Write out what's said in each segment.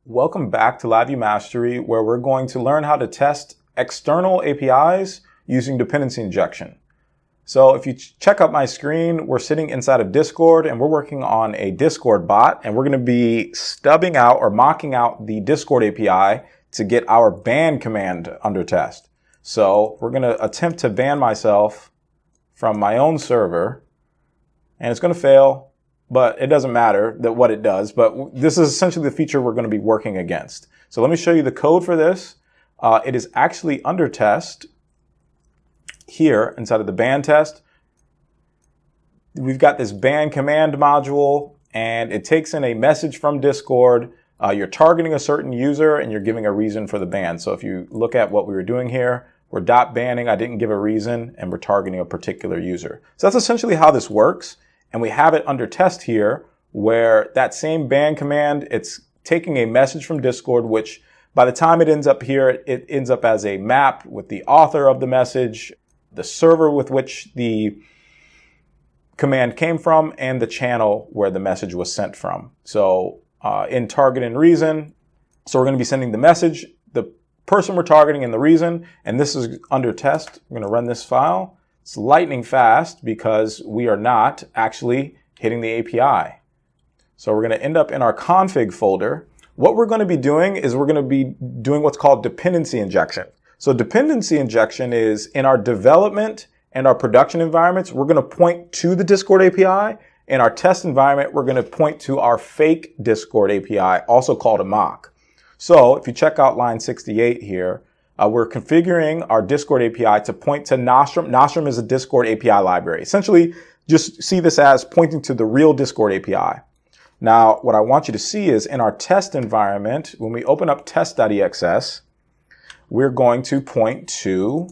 Welcome back to LiveView Mastery, where we're going to learn how to test external APIs using dependency injection. So if you check out my screen, we're sitting inside of Discord and we're working on a Discord bot, and we're going to be stubbing out or mocking out the Discord API to get our ban command under test. So we're going to attempt to ban myself from my own server, and it's going to fail. But it doesn't matter what it does, but this is essentially the feature we're going to be working against. So let me show you the code for this. It is actually under test here inside of the ban test. We've got this ban command module, and it takes in a message from Discord. You're targeting a certain user, and you're giving a reason for the ban. So if you look at what we were doing here, we're banning, I didn't give a reason, and we're targeting a particular user. So that's essentially how this works. And we have it under test here, where that same ban command, it's taking a message from Discord, which by the time it ends up here, it ends up as a map with the author of the message, the server with which the command came from, and the channel where the message was sent from. So in target and reason, so we're going to be sending the message, the person we're targeting, and the reason. And this is under test. I'm going to run this file. It's lightning fast because we are not actually hitting the API. So we're going to end up in our config folder. What we're going to be doing is we're going to be doing what's called dependency injection. So dependency injection is in our development and our production environments, we're going to point to the Discord API. In our test environment, we're going to point to our fake Discord API, also called a mock. So if you check out line 68 here, we're configuring our Discord API to point to Nostrum. Nostrum is a Discord API library. Essentially, just see this as pointing to the real Discord API. Now, what I want you to see is in our test environment, when we open up test.exs, we're going to point to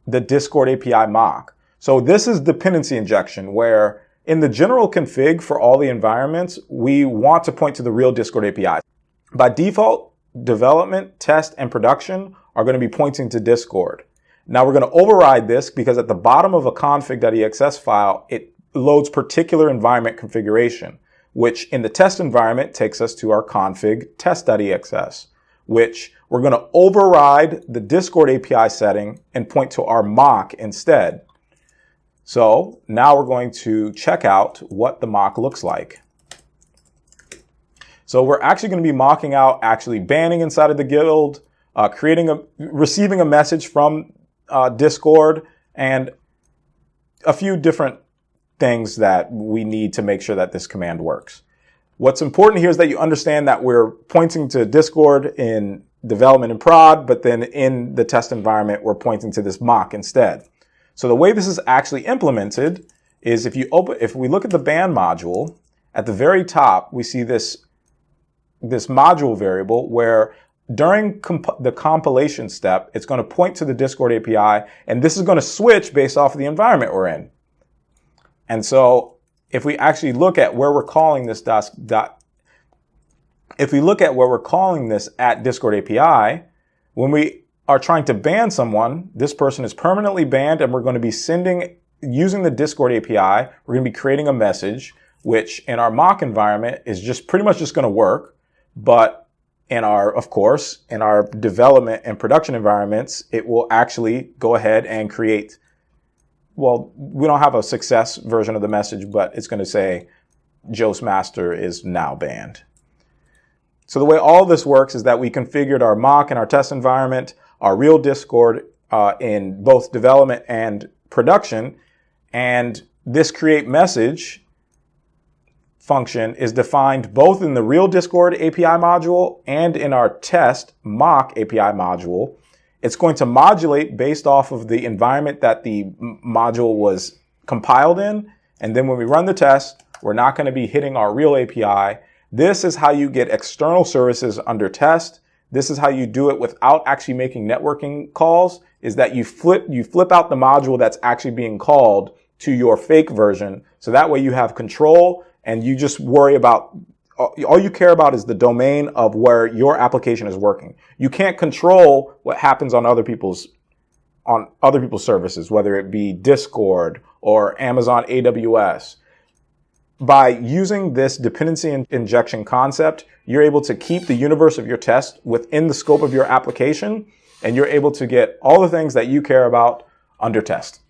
the Discord API mock. So this is dependency injection, where in the general config for all the environments, we want to point to the real Discord API. By default, development, test, and production are going to be pointing to Discord. Now we're going to override this because at the bottom of a config.exs file, it loads particular environment configuration, which in the test environment takes us to our config test.exs, which we're going to override the Discord API setting and point to our mock instead. So now we're going to check out what the mock looks like. So we're actually going to be mocking out actually banning inside of the guild, receiving a message from Discord, and a few different things that we need to make sure that this command works. What's important here is that you understand that we're pointing to Discord in development and prod, but then in the test environment, we're pointing to this mock instead. So the way this is actually implemented is if we look at the ban module, at the very top, we see this module variable where during the compilation step, it's going to point to the Discord API, and this is going to switch based off of the environment we're in. And so if we actually look at where we're calling this at Discord API, when we are trying to ban someone, this person is permanently banned, and we're going to be using the Discord API, we're going to be creating a message, which in our mock environment is pretty much just going to work. But of course, in our development and production environments, it will actually go ahead and create, well, we don't have a success version of the message, but it's going to say Joe's master is now banned. So the way all this works is that we configured our mock and our test environment, our real Discord in both development and production, and this create message function is defined both in the real Discord API module and in our test mock API module. It's going to modulate based off of the environment that the module was compiled in. And then when we run the test, we're not going to be hitting our real API. This is how you get external services under test. This is how you do it without actually making networking calls, is that you flip out the module that's actually being called to your fake version. So that way you have control, and you just worry about, all you care about is the domain of where your application is working. You can't control what happens on other people's services, whether it be Discord or Amazon AWS. by using this dependency injection concept, you're able to keep the universe of your test within the scope of your application, and you're able to get all the things that you care about under test.